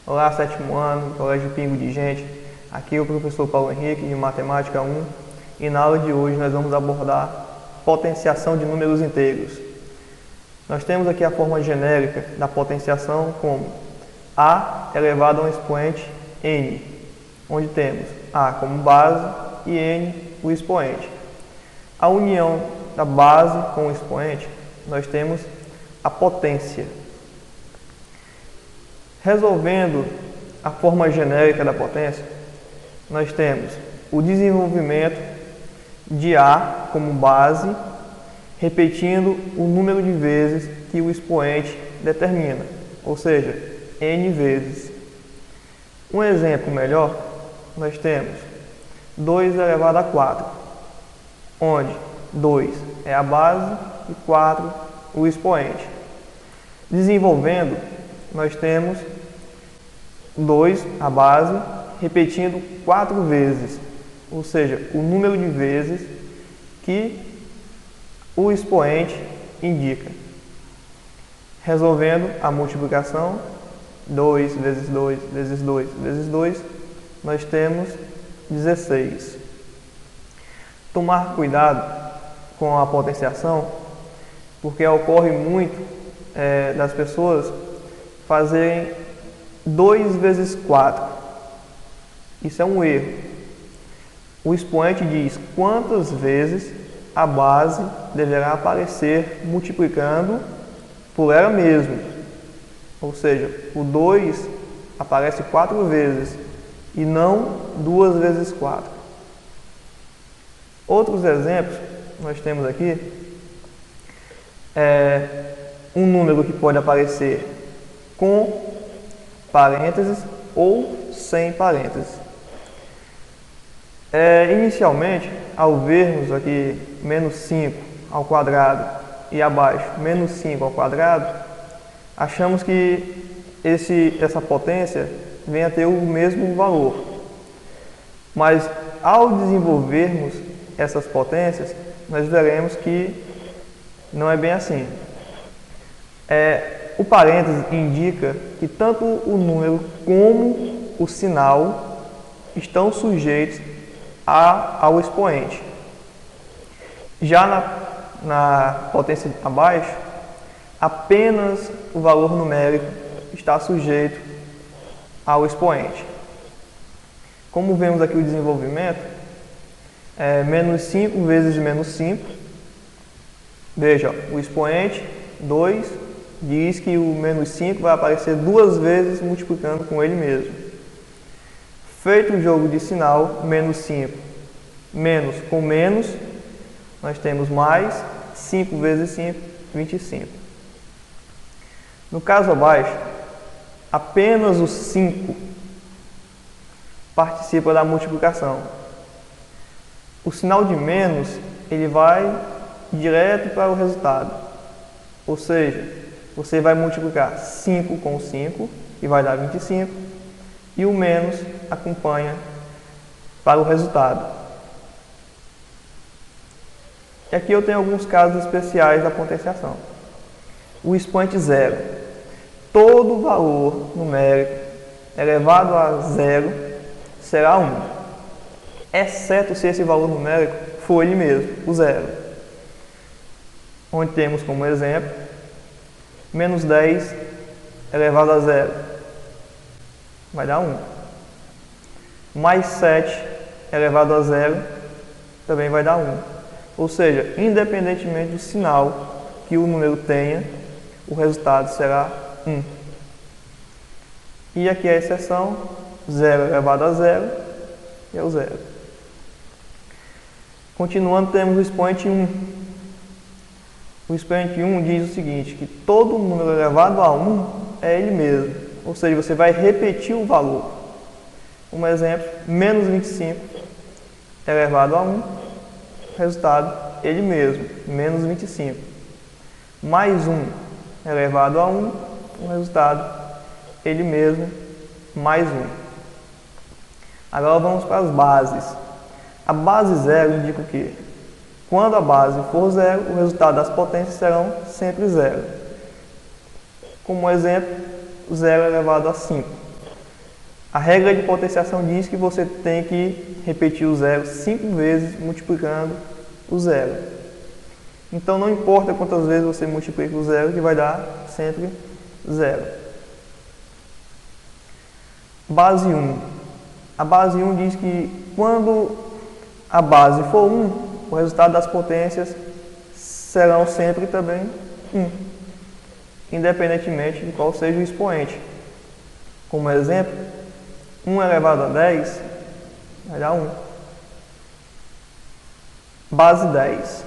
Olá, sétimo ano, Colégio Pingo de Gente. Aqui é o professor Paulo Henrique, de Matemática 1, e na aula de hoje nós vamos abordar potenciação de números inteiros. Nós temos aqui a forma genérica da potenciação como a elevado a um expoente n, onde temos a como base e n o expoente. A união da base com o expoente, nós temos a potência. Resolvendo a forma genérica da potência, nós temos o desenvolvimento de A como base, repetindo o número de vezes que o expoente determina, ou seja, n vezes. Um exemplo melhor, nós temos 2 elevado a 4, onde 2 é a base e 4 o expoente. Desenvolvendo, nós temos 2, a base, repetindo 4 vezes, ou seja, o número de vezes que o expoente indica. Resolvendo a multiplicação, 2 vezes 2 vezes 2 vezes 2, nós temos 16. Tomar cuidado com a potenciação, porque ocorre muito das pessoas fazerem 2 vezes 4. Isso é um erro. O expoente diz quantas vezes a base deverá aparecer multiplicando por ela mesma. Ou seja, o 2 aparece 4 vezes e não 2 vezes 4. Outros exemplos nós temos aqui um número que pode aparecer com parênteses ou sem parênteses. Inicialmente, ao vermos aqui menos 5 ao quadrado e abaixo menos 5 ao quadrado, achamos que essa potência vem a ter o mesmo valor. Mas ao desenvolvermos essas potências, nós veremos que não é bem assim. O parênteses indica que tanto o número como o sinal estão sujeitos ao expoente. Já na potência abaixo, apenas o valor numérico está sujeito ao expoente. Como vemos aqui o desenvolvimento, menos 5 vezes menos 5. Veja, o expoente 2 diz que o menos 5 vai aparecer 2 vezes multiplicando com ele mesmo. Feito o jogo de sinal, menos 5, menos com menos, nós temos mais, 5 vezes 5, 25. No caso abaixo, apenas o 5 participa da multiplicação. O sinal de menos, ele vai direto para o resultado. Ou seja, você vai multiplicar 5 com 5 e vai dar 25, e o menos acompanha para o resultado. E aqui eu tenho alguns casos especiais da potenciação. O expoente zero. Todo valor numérico elevado a zero será 1, exceto se esse valor numérico for ele mesmo, o zero. Onde temos como exemplo, menos 10 elevado a zero vai dar 1. Mais 7 elevado a zero também vai dar 1. Ou seja, independentemente do sinal que o número tenha, o resultado será 1. E aqui a exceção, 0 elevado a zero é o zero. Continuando, temos o expoente 1. O expoente 1 diz o seguinte, que todo número elevado a 1 é ele mesmo, ou seja, você vai repetir o valor. Um exemplo, menos 25 elevado a 1, resultado, ele mesmo, menos 25. Mais 1 elevado a 1, o resultado, ele mesmo, mais 1. Agora vamos para as bases. A base zero indica o quê? Quando a base for zero, o resultado das potências serão sempre zero. Como exemplo, 0 elevado a 5. A regra de potenciação diz que você tem que repetir o zero 5 vezes multiplicando o zero. Então não importa quantas vezes você multiplica o zero, que vai dar sempre zero. Base 1. A base 1 diz que quando a base for 1, o resultado das potências serão sempre também 1, independentemente de qual seja o expoente. Como exemplo, 1 elevado a 10 vai dar 1. Base 10.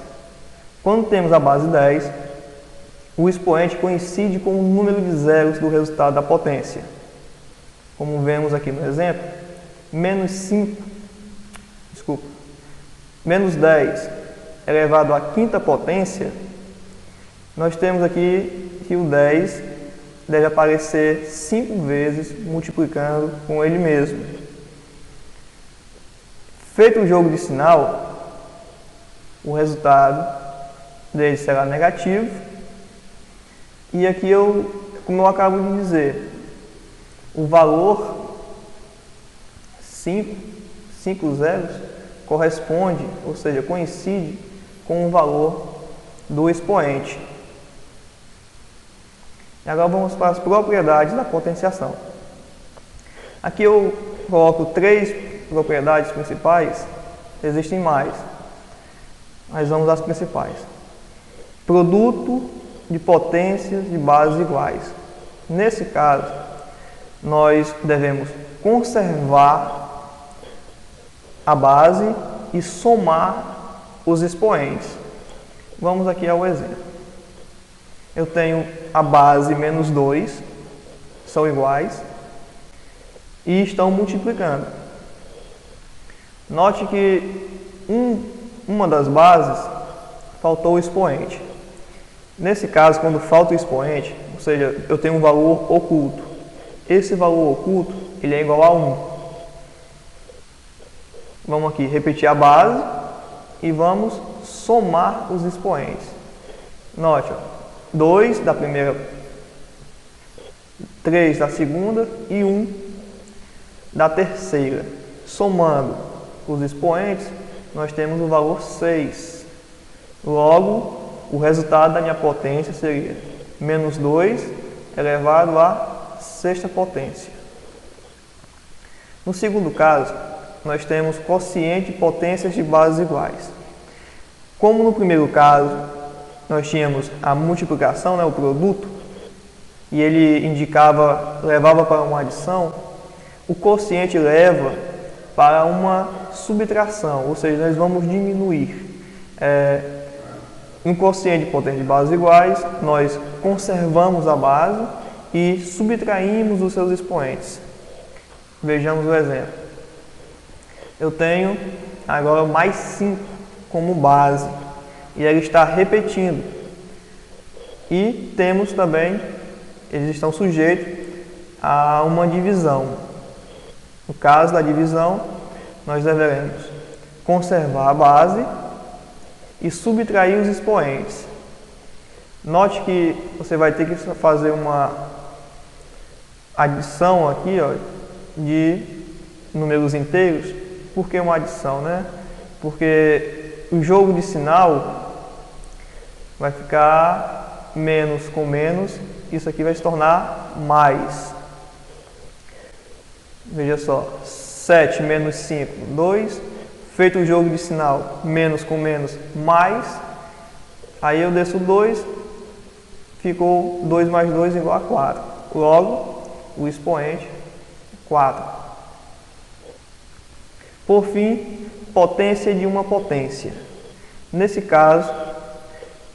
Quando temos a base 10, o expoente coincide com o número de zeros do resultado da potência. Como vemos aqui no exemplo, menos 10 elevado à quinta potência, nós temos aqui que o 10 deve aparecer 5 vezes multiplicando com ele mesmo. Feito o jogo de sinal, o resultado dele será negativo. E aqui como eu acabo de dizer, o valor 5 zeros corresponde, ou seja, coincide com o valor do expoente. E agora vamos para as propriedades da potenciação. Aqui eu coloco 3 propriedades principais, existem mais, mas vamos às principais. Produto de potências de bases iguais. Nesse caso, nós devemos conservar a base e somar os expoentes. Vamos aqui ao exemplo. Eu tenho a base menos 2, são iguais, e estão multiplicando. Note que uma das bases faltou o expoente. Nesse caso, quando falta o expoente, ou seja, eu tenho um valor oculto. Esse valor oculto, ele é igual a 1. Vamos aqui repetir a base e vamos somar os expoentes. Note, 2 da primeira, 3 da segunda e 1 da terceira. Somando os expoentes, nós temos o valor 6. Logo, o resultado da minha potência seria menos 2 elevado à sexta potência. No segundo caso, nós temos quociente e potências de bases iguais. Como no primeiro caso, nós tínhamos a multiplicação, o produto, e ele levava para uma adição, o quociente leva para uma subtração, ou seja, nós vamos diminuir. Em quociente de potência de bases iguais, nós conservamos a base e subtraímos os seus expoentes. Vejamos o exemplo. Eu tenho agora mais 5 como base e ela está repetindo. E temos também, eles estão sujeitos a uma divisão. No caso da divisão, nós deveremos conservar a base e subtrair os expoentes. Note que você vai ter que fazer uma adição aqui, de números inteiros. Por que uma adição, né? Porque o jogo de sinal vai ficar menos com menos, isso aqui vai se tornar mais. Veja só, 7 menos 5, 2. Feito o jogo de sinal, menos com menos, mais. Aí eu desço 2, ficou 2 mais 2 igual a 4. Logo, o expoente, 4. Por fim, potência de uma potência. Nesse caso,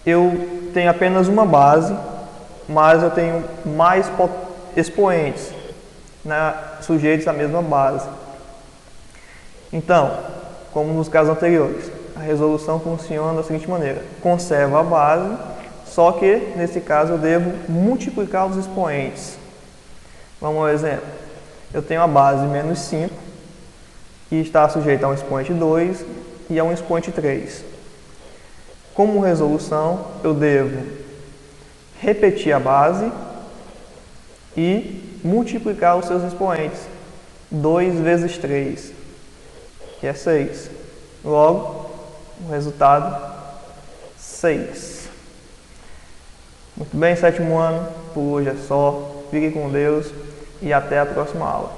eu tenho apenas uma base, mas eu tenho mais expoentes, sujeitos à mesma base. Então, como nos casos anteriores, a resolução funciona da seguinte maneira: conserva a base, só que nesse caso eu devo multiplicar os expoentes. Vamos ao exemplo. Eu tenho a base menos 5, que está sujeita a um expoente 2 e a um expoente 3. Como resolução, eu devo repetir a base e multiplicar os seus expoentes. 2 vezes 3, que é 6. Logo, o resultado, 6. Muito bem, sétimo ano, por hoje é só. Fique com Deus e até a próxima aula.